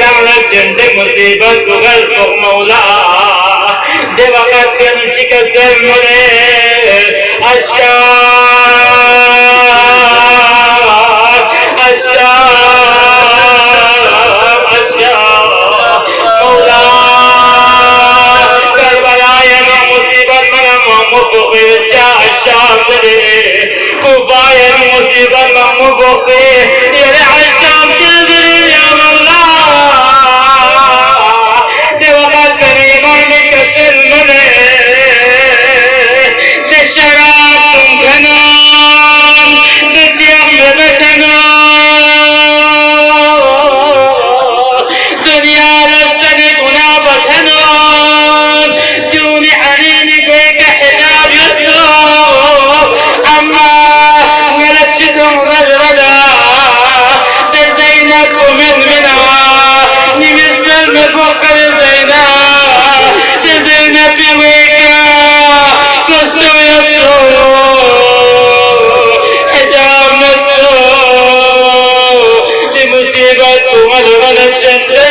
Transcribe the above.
على الجنة مصيبة وقلبك مولا دي وقت يمشيك سمري الشام الشام الشام مولا كربلاء يا مصيبة من مبقي الشام كوفا يا مصيبة من مبقي يا الشام تدري يا مولا دي وقت كريمانك سلمني دي شراب تمكنان دي ديام ببتنان دنيا لستني كنا بتنان دوني حنيني بيك حجاب يطلب أما غلتشتم غزردا دي زينك ومن منها نمس بالمفقر زينا دي زينك ويكا كستو يبتو حجاب نتو دي مصيبة وملغنة جنة